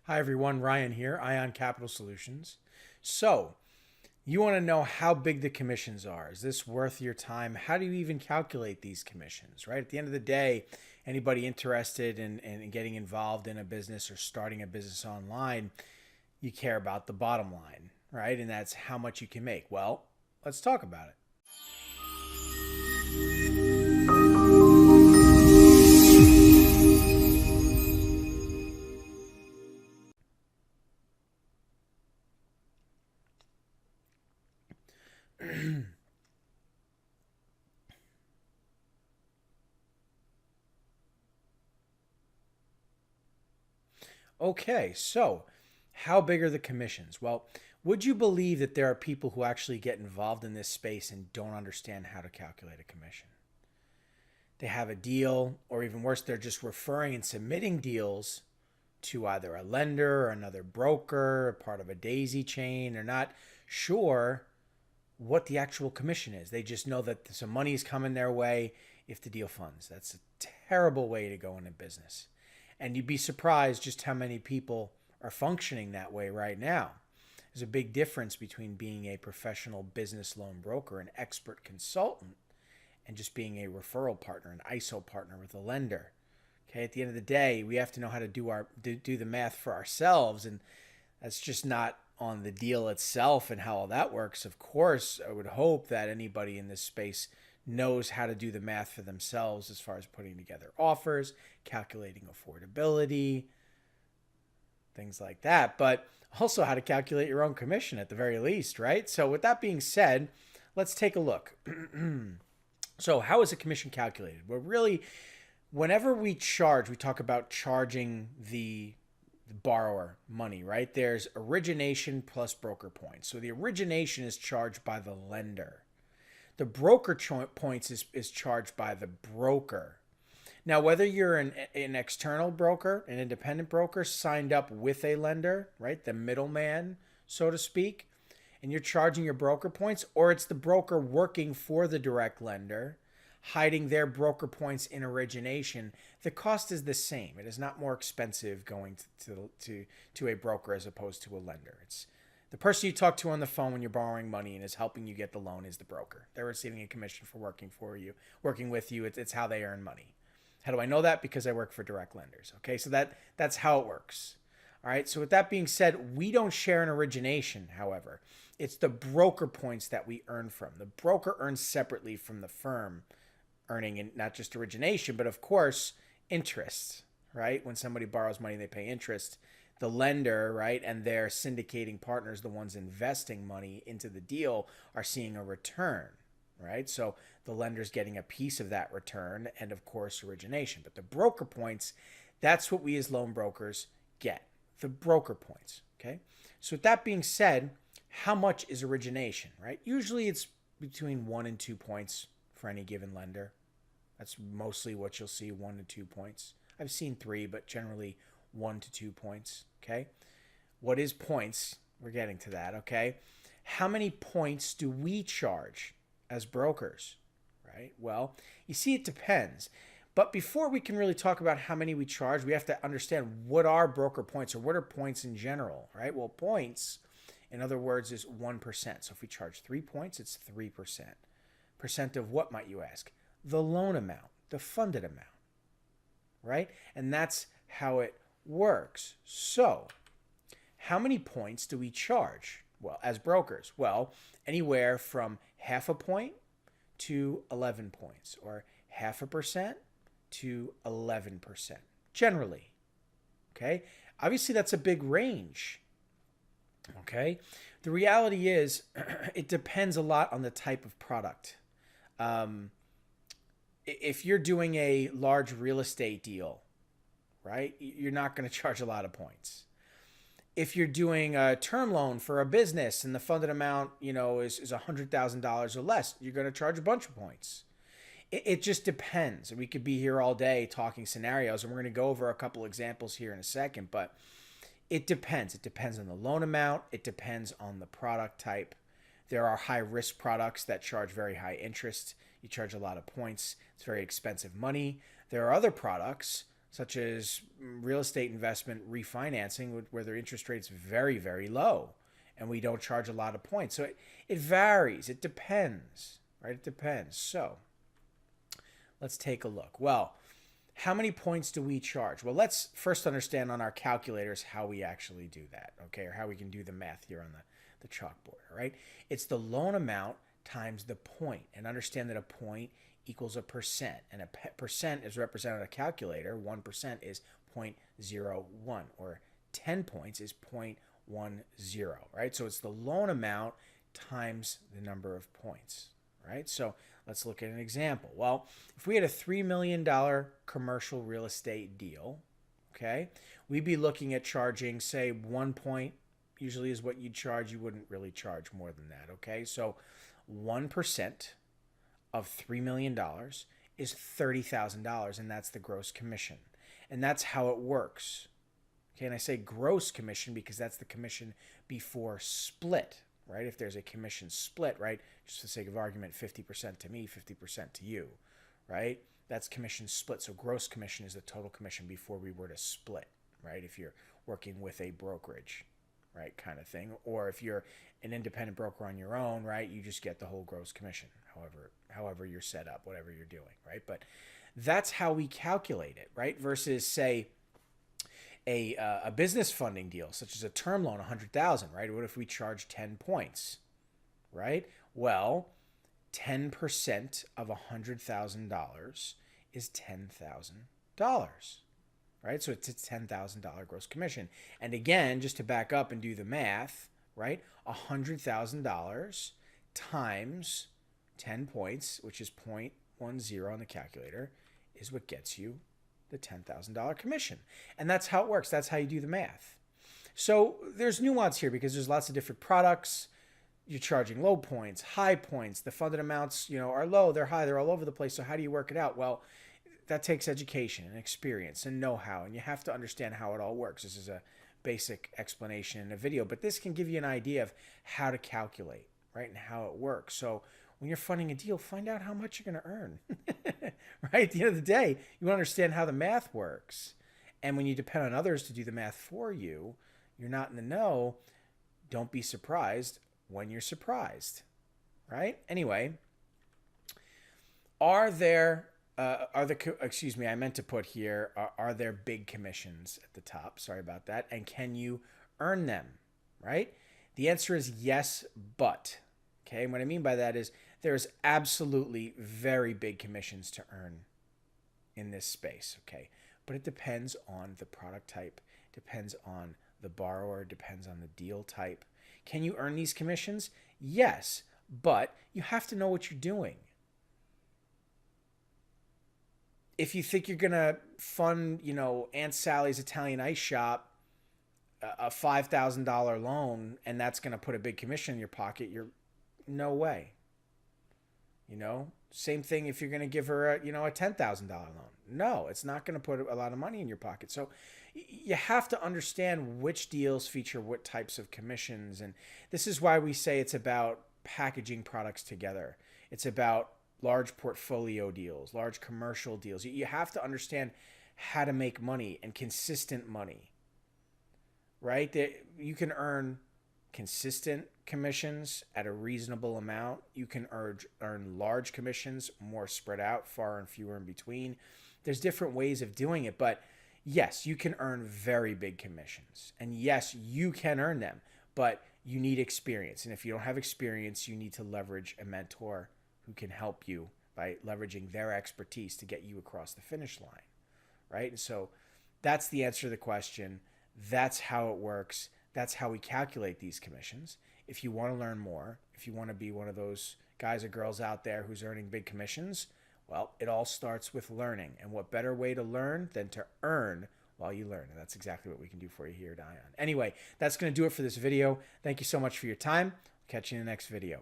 Hi everyone, Ryan here, Ion Capital Solutions. So, you want to know how big the commissions are. Is this worth your time? How do you even calculate these commissions, right? At the end of the day, anybody interested in getting involved in a business or starting a business online, you care about the bottom line, right? And that's how much you can make. Well, let's talk about it. Okay, so how big are the commissions? Well, would you believe that there are people who actually get involved in this space and don't understand how to calculate a commission? They have a deal, or even worse, they're just referring and submitting deals to either a lender or another broker, part of a daisy chain. They're not sure what the actual commission is. They just know that some money is coming their way if the deal funds. That's a terrible way to go into business. And you'd be surprised just how many people are functioning that way right now. There's a big difference between being a professional business loan broker, an expert consultant, and just being a referral partner, an ISO partner with a lender. Okay, at the end of the day, we have to know how to do the math for ourselves, and that's just not on the deal itself and how all that works. Of course, I would hope that anybody in this space knows how to do the math for themselves as far as putting together offers, calculating affordability, things like that, but also how to calculate your own commission at the very least, right? So with that being said, let's take a look. So how is a commission calculated? Well, really, whenever we charge, we talk about charging the borrower money, right? There's origination plus broker points. So the origination is charged by the lender. The broker points is charged by the broker. Now, whether you're an external broker, an independent broker signed up with a lender, right? The middleman, so to speak, and you're charging your broker points, or it's the broker working for the direct lender, hiding their broker points in origination, the cost is the same. It is not more expensive going to a broker as opposed to a lender. It's the person you talk to on the phone when you're borrowing money and is helping you get the loan is the broker. They're receiving a commission for working for you, working with you. It's how they earn money. How do I know that? Because I work for direct lenders. Okay, so that's how it works. All right, so with that being said, we don't share an origination, however. It's the broker points that we earn from. The broker earns separately from the firm, earning in not just origination, but of course, interest, right? When somebody borrows money, they pay interest. The lender, right, and their syndicating partners, the ones investing money into the deal, are seeing a return, right? So the lender's getting a piece of that return and, of course, origination. But the broker points, that's what we as loan brokers get, the broker points, okay? So with that being said, how much is origination, right? Usually it's between 1 and 2 points for any given lender. That's mostly what you'll see, 1 to 2 points. I've seen 3, but generally 1 to 2 points, okay? What is points? We're getting to that, okay? How many points do we charge as brokers, right? Well, you see, it depends. But before we can really talk about how many we charge, we have to understand what are broker points or what are points in general, right? Well, points, in other words, is 1%. So if we charge 3 points, it's 3%. Percent of what, might you ask? The loan amount, the funded amount, right? And that's how it works. So how many points do we charge? Well, as brokers, well, anywhere from half a point to 11 points, or 0.5% to 11%, generally. Okay. Obviously, that's a big range. Okay. The reality is, it depends a lot on the type of product. If you're doing a large real estate deal, right, you're not going to charge a lot of points. If you're doing a term loan for a business and the funded amount, is $100,000 or less, you're going to charge a bunch of points. It just depends. We could be here all day talking scenarios, and we're going to go over a couple examples here in a second, but it depends. It depends on the loan amount. It depends on the product type. There are high risk products that charge very high interest. You charge a lot of points. It's very expensive money. There are other products such as real estate investment refinancing, where their interest rate's very, very low, and we don't charge a lot of points. So it varies. It depends, right? It depends. So let's take a look. Well, how many points do we charge? Well, let's first understand on our calculators how we actually do that, okay, or how we can do the math here on the chalkboard, all right? It's the loan amount times the point, and understand that a point equals a percent, and a percent is represented on a calculator. 1% is 0.01, or 10 points is 0.10, right? So it's the loan amount times the number of points, right? So let's look at an example. Well, if we had a $3 million commercial real estate deal, okay, we'd be looking at charging, say, 1 point, usually is what you'd charge. You wouldn't really charge more than that, okay? So 1% of $3 million is $30,000, and that's the gross commission. And that's how it works. Okay, and I say gross commission because that's the commission before split, right? If there's a commission split, right, just for the sake of argument, 50% to me, 50% to you, right? That's commission split. So gross commission is the total commission before we were to split, right? If you're working with a brokerage, right, kind of thing. Or if you're an independent broker on your own, right, you just get the whole gross commission, however you're set up, whatever you're doing, right? But that's how we calculate it, right? Versus, say, a business funding deal, such as a term loan, 100,000, right? What if we charge 10 points, right? Well, 10% of $100,000 is $10,000, right? So it's a $10,000 gross commission. And again, just to back up and do the math, right? $100,000 times 10 points, which is 0.10 on the calculator, is what gets you the $10,000 commission. And that's how it works. That's how you do the math. So there's nuance here because there's lots of different products. You're charging low points, high points. The funded amounts, are low, they're high, they're all over the place. So how do you work it out? Well, that takes education and experience and know-how, and you have to understand how it all works. This is a basic explanation in a video, but this can give you an idea of how to calculate, right, and how it works. So when you're funding a deal, find out how much you're going to earn, right? At the end of the day, you want to understand how the math works. And when you depend on others to do the math for you, you're not in the know. Don't be surprised when you're surprised, right? Anyway, are there big commissions at the top? Sorry about that. And can you earn them, right? The answer is yes, but. Okay, and what I mean by that is there's absolutely very big commissions to earn in this space, okay? But it depends on the product type, depends on the borrower, depends on the deal type. Can you earn these commissions? Yes, but you have to know what you're doing. If you think you're going to fund, Aunt Sally's Italian ice shop, a $5,000 loan, and that's going to put a big commission in your pocket, no way. Same thing if you're going to give her a $10,000 loan. No, it's not going to put a lot of money in your pocket. So you have to understand which deals feature what types of commissions. And this is why we say it's about packaging products together. It's about large portfolio deals, large commercial deals. You have to understand how to make money and consistent money, right? You can earn consistent commissions at a reasonable amount. You can earn large commissions, more spread out, far and fewer in between. There's different ways of doing it, but yes, you can earn very big commissions. And yes, you can earn them, but you need experience. And if you don't have experience, you need to leverage a mentor who can help you by leveraging their expertise to get you across the finish line, right? And so that's the answer to the question. That's how it works. That's how we calculate these commissions. If you want to learn more, if you want to be one of those guys or girls out there who's earning big commissions, well, it all starts with learning. And what better way to learn than to earn while you learn? And that's exactly what we can do for you here at ION. Anyway, that's going to do it for this video. Thank you so much for your time. Catch you in the next video.